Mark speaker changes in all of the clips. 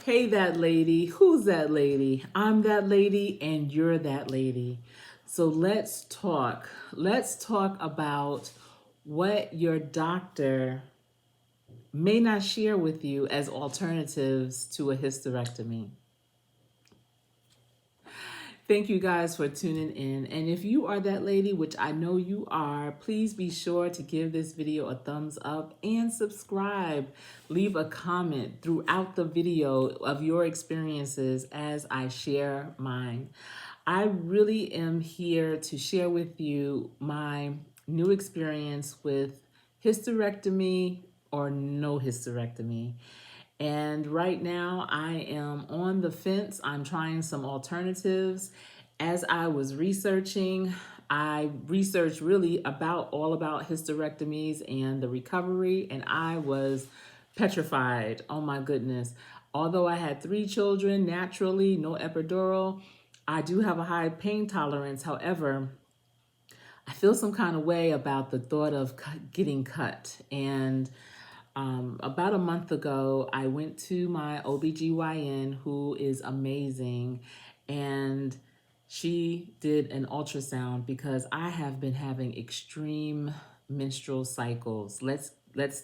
Speaker 1: Hey, that lady. Who's that lady? I'm that lady, and you're that lady. So let's talk. Let's talk about what your doctor may not share with you as alternatives to a hysterectomy. Thank you guys for tuning in. And if you are that lady, which I know you are, please be sure to give this video a thumbs up and subscribe. Leave a comment throughout the video of your experiences as I share mine. I really am here to share with you my new experience with hysterectomy or no hysterectomy. And right now I am on the fence. I'm trying some alternatives. As I was researching, I researched really about all about hysterectomies and the recovery, and I was petrified. Oh my goodness. Although I had 3 children naturally, no epidural, I do have a high pain tolerance. However, I feel some kind of way about the thought of getting cut. And about a month ago, I went to my OBGYN, who is amazing, and she did an ultrasound because I have been having extreme menstrual cycles. Let's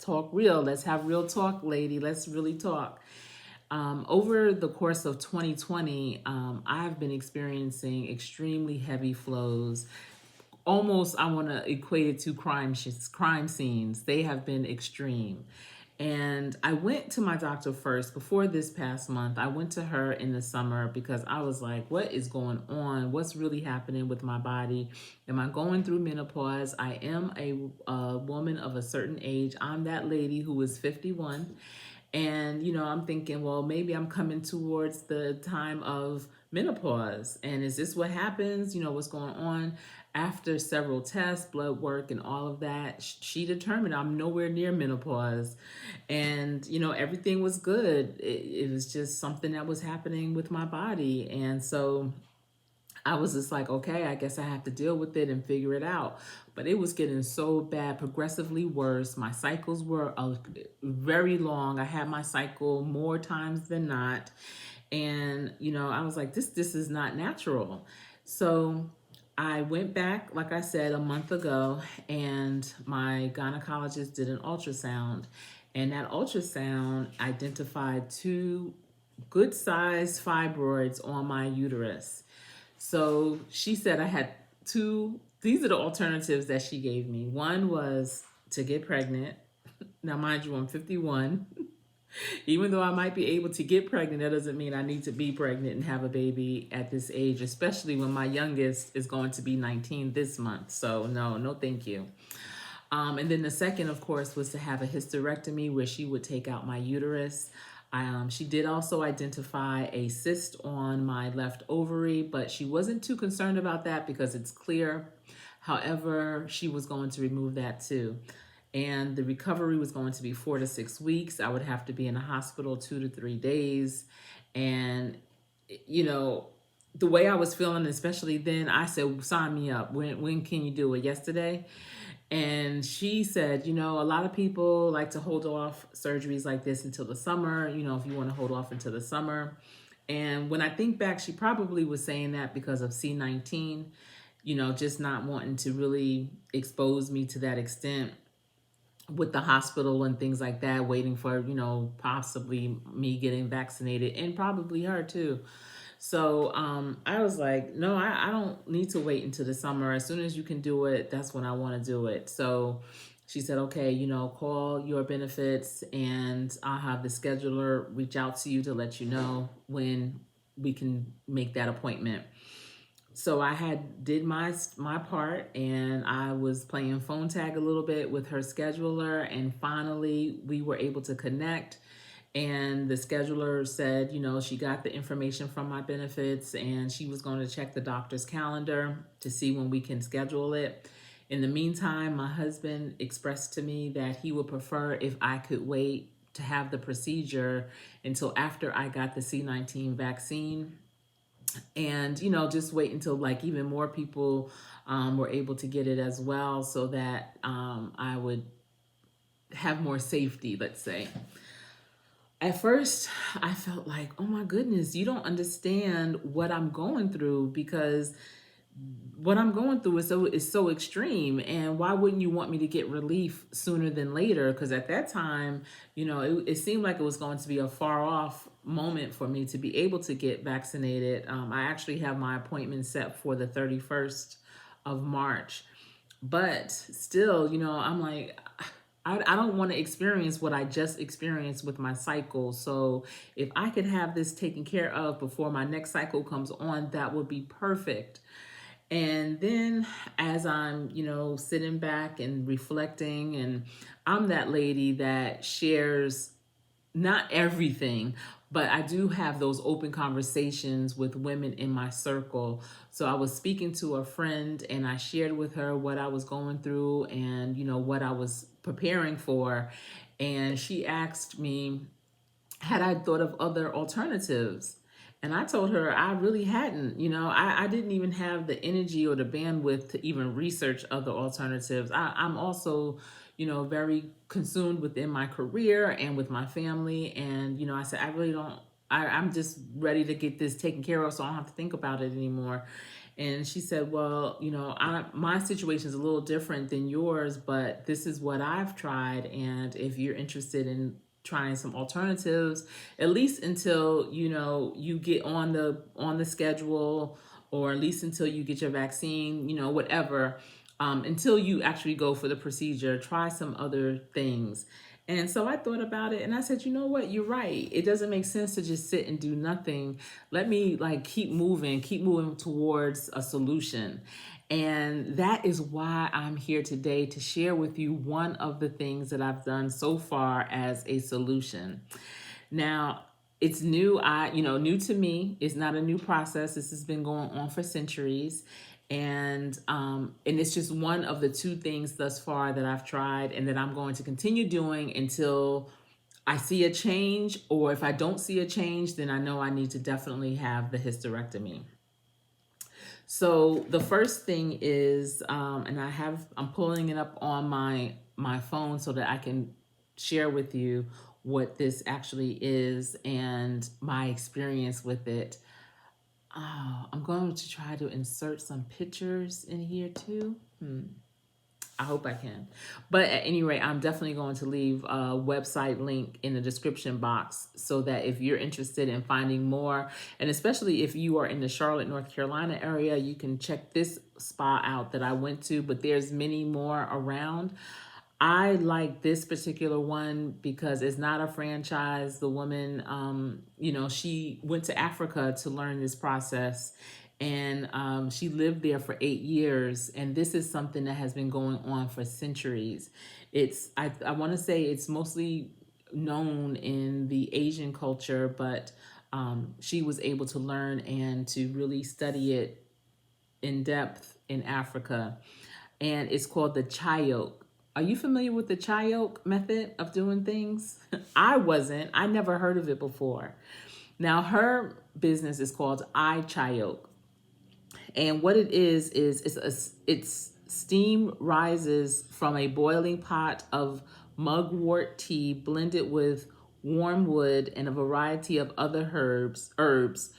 Speaker 1: talk real. Let's have real talk, lady. Let's really talk. Over the course of 2020, I've been experiencing extremely heavy flows. Almost, I want to equate it to crime scenes. They have been extreme. And I went to my doctor first before this past month. I went to her in the summer because I was like, what is going on? What's really happening with my body? Am I going through menopause? I am a woman of a certain age. I'm that lady who is 51. And, I'm thinking, well, maybe I'm coming towards the time of menopause. And is this what happens? What's going on? After several tests, blood work, and all of that, she determined I'm nowhere near menopause. And, everything was good. It was just something that was happening with my body. And so I was just like, okay, I guess I have to deal with it and figure it out. But it was getting so bad, progressively worse. My cycles were very long. I had my cycle more times than not. And, I was like, this is not natural. So I went back, like I said, a month ago, and my gynecologist did an ultrasound. And that ultrasound identified 2 good-sized fibroids on my uterus. So she said I had these are the alternatives that she gave me. One was to get pregnant. Now, mind you, I'm 51. Even though I might be able to get pregnant, that doesn't mean I need to be pregnant and have a baby at this age, especially when my youngest is going to be 19 this month. So no, thank you. And then the second, of course, was to have a hysterectomy where she would take out my uterus. She did also identify a cyst on my left ovary, but she wasn't too concerned about that because it's clear. However, she was going to remove that too. And the recovery was going to be 4 to 6 weeks. I would have to be in the hospital 2 to 3 days. And, the way I was feeling, especially then, I said, sign me up. When can you do it? Yesterday? And she said, a lot of people like to hold off surgeries like this until the summer, if you want to hold off until the summer. And when I think back, she probably was saying that because of C19, just not wanting to really expose me to that extent with the hospital and things like that, waiting for, possibly me getting vaccinated and probably her too. So I was like, no, I don't need to wait until the summer. As soon as you can do it, that's when I want to do it. So she said, okay, call your benefits and I'll have the scheduler reach out to you to let you know when we can make that appointment. So I did my part, and I was playing phone tag a little bit with her scheduler, and finally we were able to connect. And the scheduler said, she got the information from my benefits and she was going to check the doctor's calendar to see when we can schedule it. In the meantime, my husband expressed to me that he would prefer if I could wait to have the procedure until after I got the C19 vaccine. And, just wait until like even more people were able to get it as well, so that I would have more safety, let's say. At first, I felt like, oh my goodness, you don't understand what I'm going through, because what I'm going through is so extreme, and why wouldn't you want me to get relief sooner than later? Because at that time, it seemed like it was going to be a far off moment for me to be able to get vaccinated. I actually have my appointment set for the 31st of March, but still, I'm like, I don't want to experience what I just experienced with my cycle. So if I could have this taken care of before my next cycle comes on, that would be perfect. And then as I'm, sitting back and reflecting, and I'm that lady that shares not everything, but I do have those open conversations with women in my circle. So I was speaking to a friend, and I shared with her what I was going through, and, what I was preparing for. And she asked me, had I thought of other alternatives? And I told her I really hadn't. I didn't even have the energy or the bandwidth to even research other alternatives. I'm also, very consumed within my career and with my family. And, I said, I really don't, I'm just ready to get this taken care of so I don't have to think about it anymore. And she said, well, my situation is a little different than yours, but this is what I've tried. And if you're interested in trying some alternatives, at least until, you get on the schedule, or at least until you get your vaccine, whatever, until you actually go for the procedure, try some other things. And so I thought about it, and I said, you know what, you're right. It doesn't make sense to just sit and do nothing. Let me keep moving towards a solution. And that is why I'm here today, to share with you one of the things that I've done so far as a solution. Now, it's new. New to me. It's not a new process. This has been going on for centuries, and it's just one of the two things thus far that I've tried, and that I'm going to continue doing until I see a change. Or if I don't see a change, then I know I need to definitely have the hysterectomy. So the first thing is, and I'm pulling it up on my phone so that I can share with you what this actually is and my experience with it. Oh, I'm going to try to insert some pictures in here too. I hope I can. But at any rate, I'm definitely going to leave a website link in the description box, so that if you're interested in finding more, and especially if you are in the Charlotte, North Carolina area, you can check this spa out that I went to, but there's many more around. I like this particular one because it's not a franchise. The woman, she went to Africa to learn this process, and she lived there for 8 years. And this is something that has been going on for centuries. I want to say it's mostly known in the Asian culture, but she was able to learn and to really study it in depth in Africa. And it's called the Chiyoke. Are you familiar with the Chiyoke method of doing things? I wasn't. I never heard of it before. Now, her business is called iChai, and what it is it's steam rises from a boiling pot of mugwort tea blended with warm wood and a variety of other herbs.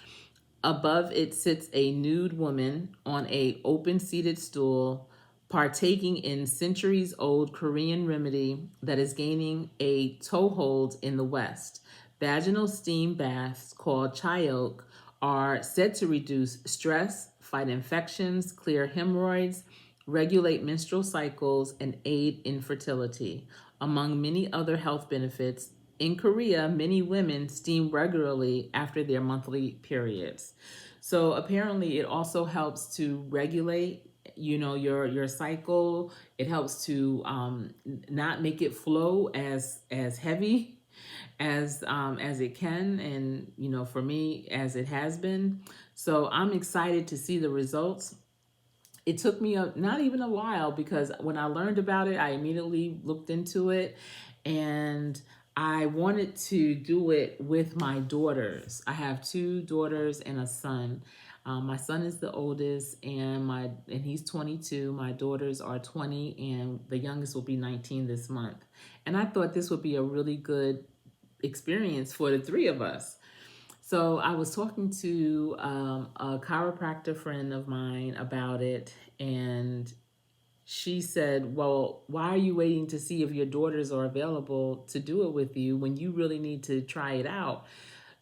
Speaker 1: Above it sits a nude woman on a open seated stool, partaking in centuries old Korean remedy that is gaining a toehold in the West. Vaginal steam baths called Chiyoke are said to reduce stress, fight infections, clear hemorrhoids, regulate menstrual cycles, and aid infertility. Among many other health benefits, in Korea, many women steam regularly after their monthly periods. So apparently it also helps to regulate, your cycle. It helps to not make it flow as heavy as it can, and for me, as it has been. So I'm excited to see the results. It took me not even a while, because when I learned about it, I immediately looked into it, and I wanted to do it with my daughters. I have two daughters and a son. My son is the oldest, and he's 22. My daughters are 20, and the youngest will be 19 this month. And I thought this would be a really good experience for the three of us. So I was talking to a chiropractor friend of mine about it, and she said, well, why are you waiting to see if your daughters are available to do it with you when you really need to try it out?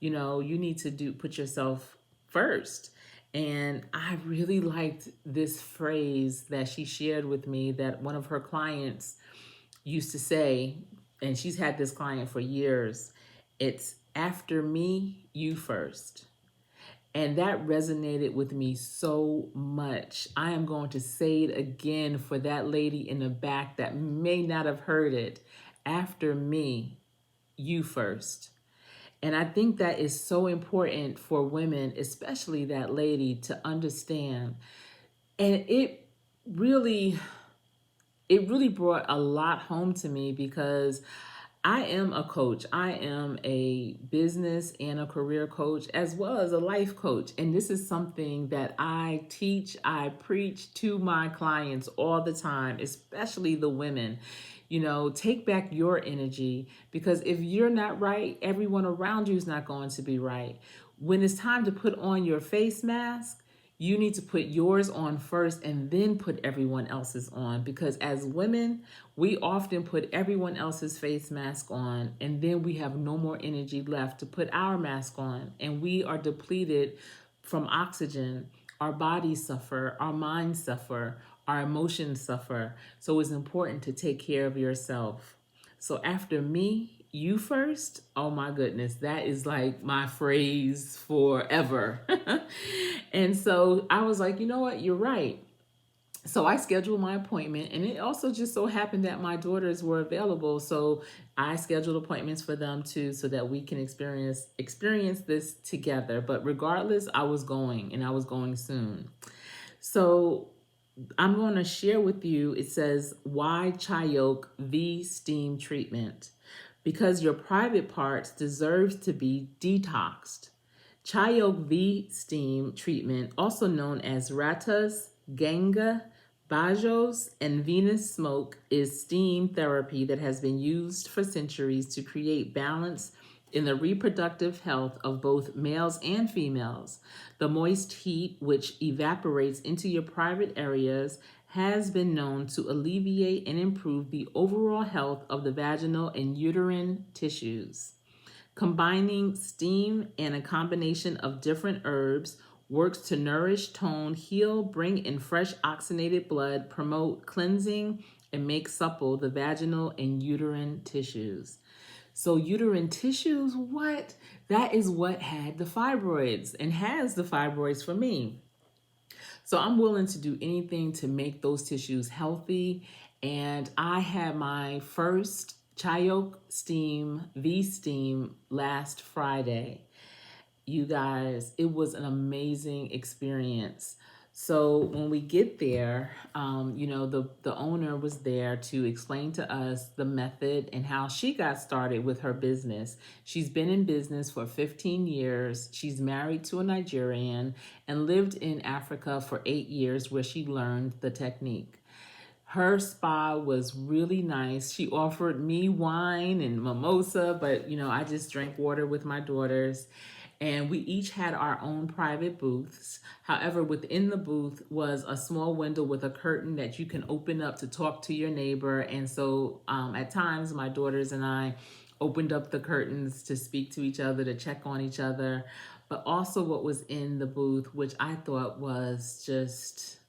Speaker 1: You know, you need to put yourself first. And I really liked this phrase that she shared with me that one of her clients used to say, and she's had this client for years. It's after me, you first. And that resonated with me so much. I am going to say it again for that lady in the back that may not have heard it. After me, you first. And I think that is so important for women, especially that lady, to understand. And really it really brought a lot home to me because I am a coach. I am a business and a career coach as well as a life coach. And this is something that I teach, I preach to my clients all the time, especially the women. You know, take back your energy, because if you're not right, everyone around you is not going to be right. When it's time to put on your face mask, you need to put yours on first and then put everyone else's on, because as women, we often put everyone else's face mask on and then we have no more energy left to put our mask on, and we are depleted from oxygen. Our bodies suffer, our minds suffer, our emotions suffer. So it's important to take care of yourself. So after me, you first. Oh my goodness, that is like my phrase forever. And so I was like, you know what, you're right. So I scheduled my appointment, and it also just so happened that my daughters were available. So I scheduled appointments for them too, so that we can experience this together. But regardless, I was going, and I was going soon. So I'm going to share with you, it says, why Chiyoke V steam treatment? Because your private parts deserves to be detoxed. Chiyoke V steam treatment, also known as Ratas, Ganga, Bajos, and Venus smoke, is steam therapy that has been used for centuries to create balance in the reproductive health of both males and females. The moist heat, which evaporates into your private areas, has been known to alleviate and improve the overall health of the vaginal and uterine tissues. Combining steam and a combination of different herbs works to nourish, tone, heal, bring in fresh oxygenated blood, promote cleansing, and make supple the vaginal and uterine tissues. So uterine tissues, what? That is what had the fibroids and has the fibroids for me. So I'm willing to do anything to make those tissues healthy. And I had my first Chiyoke steam, V steam, last Friday. You guys, it was an amazing experience. So when we get there, the owner was there to explain to us the method and how she got started with her business. She's been in business for 15 years. She's married to a Nigerian and lived in Africa for 8 years, where she learned the technique. Her spa was really nice. She offered me wine and mimosa, but I just drank water with my daughters. And we each had our own private booths. However, within the booth was a small window with a curtain that you can open up to talk to your neighbor. And so at times, my daughters and I opened up the curtains to speak to each other, to check on each other. But also what was in the booth, which I thought was just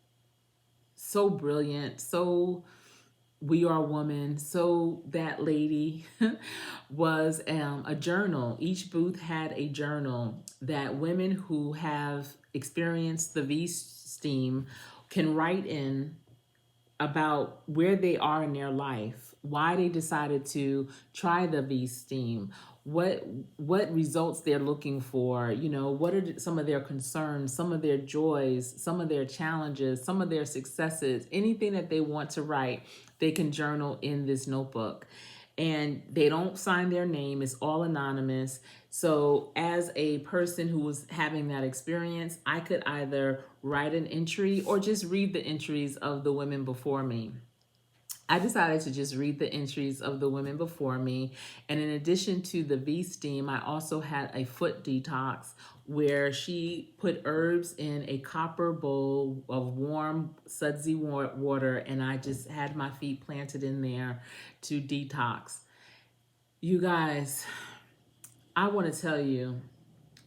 Speaker 1: so brilliant, so We Are Woman. So that lady was a journal. Each booth had a journal that women who have experienced the V steam can write in about where they are in their life, why they decided to try the V steam, what results they're looking for, what are some of their concerns, some of their joys, some of their challenges, some of their successes, anything that they want to write, they can journal in this notebook. And they don't sign their name, it's all anonymous. So as a person who was having that experience, I could either write an entry or just read the entries of the women before me. I decided to just read the entries of the women before me. And in addition to the V steam, I also had a foot detox where she put herbs in a copper bowl of warm, sudsy water, and I just had my feet planted in there to detox. You guys, I want to tell you,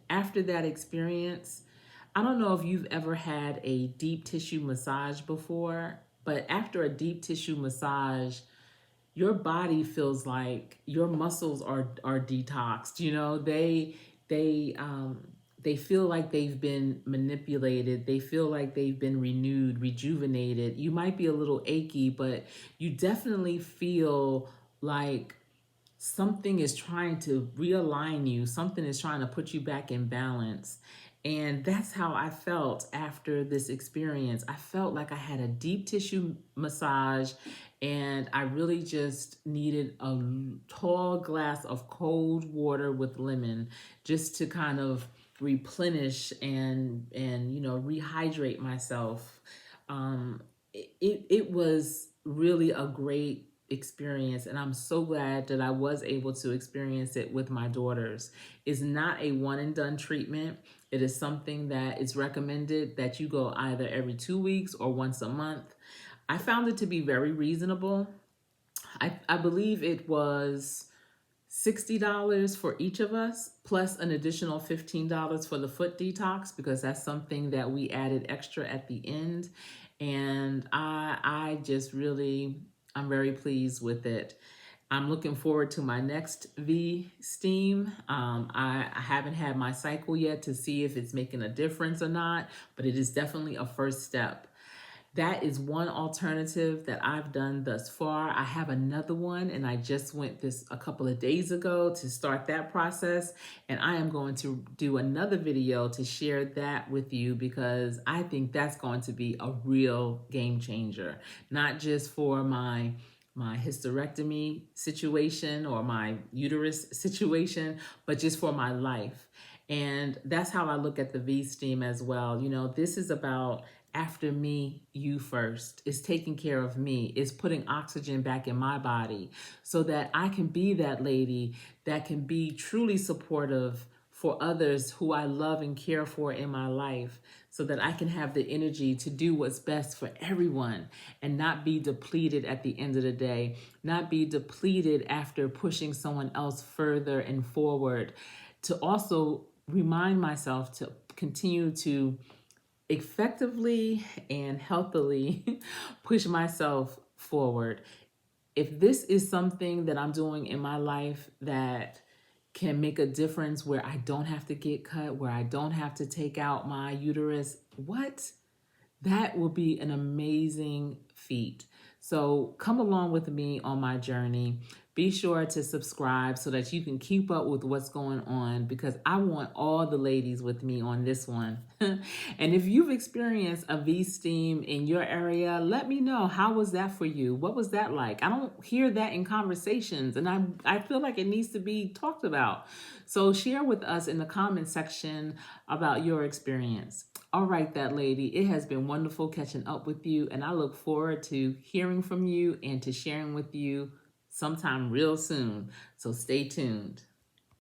Speaker 1: after that experience, I don't know if you've ever had a deep tissue massage before, but after a deep tissue massage, your body feels like your muscles are detoxed. You know, they feel like they've been manipulated. They feel like they've been renewed, rejuvenated. You might be a little achy, but you definitely feel like something is trying to realign you, something is trying to put you back in balance. And that's how I felt after this experience. I felt like I had a deep tissue massage, and I really just needed a tall glass of cold water with lemon just to kind of replenish and rehydrate myself. It was really a great experience, and I'm so glad that I was able to experience it with my daughters. It's not a one and done treatment. It is something that is recommended that you go either every 2 weeks or once a month. I found it to be very reasonable. I believe it was $60 for each of us, plus an additional $15 for the foot detox, because that's something that we added extra at the end. And I just really, I'm very pleased with it. I'm looking forward to my next V steam. I haven't had my cycle yet to see if it's making a difference or not, but it is definitely a first step. That is one alternative that I've done thus far. I have another one, and I just went this a couple of days ago to start that process. And I am going to do another video to share that with you, because I think that's going to be a real game changer, not just for my hysterectomy situation or my uterus situation, but just for my life. And that's how I look at the V steam as well. You know, this is about after me, you first. It's taking care of me. It's putting oxygen back in my body so that I can be that lady that can be truly supportive for others who I love and care for in my life, so that I can have the energy to do what's best for everyone and not be depleted at the end of the day, not be depleted after pushing someone else further and forward. To also remind myself to continue to effectively and healthily push myself forward. If this is something that I'm doing in my life that can make a difference, where I don't have to get cut, where I don't have to take out my uterus, that will be an amazing feat. So come along with me on my journey. Be sure to subscribe so that you can keep up with what's going on, because I want all the ladies with me on this one. And if you've experienced a V-steam in your area, let me know. How was that for you? What was that like? I don't hear that in conversations, and I feel like it needs to be talked about. So share with us in the comment section about your experience. All right, that lady, it has been wonderful catching up with you, and I look forward to hearing from you and to sharing with you sometime real soon. So stay tuned.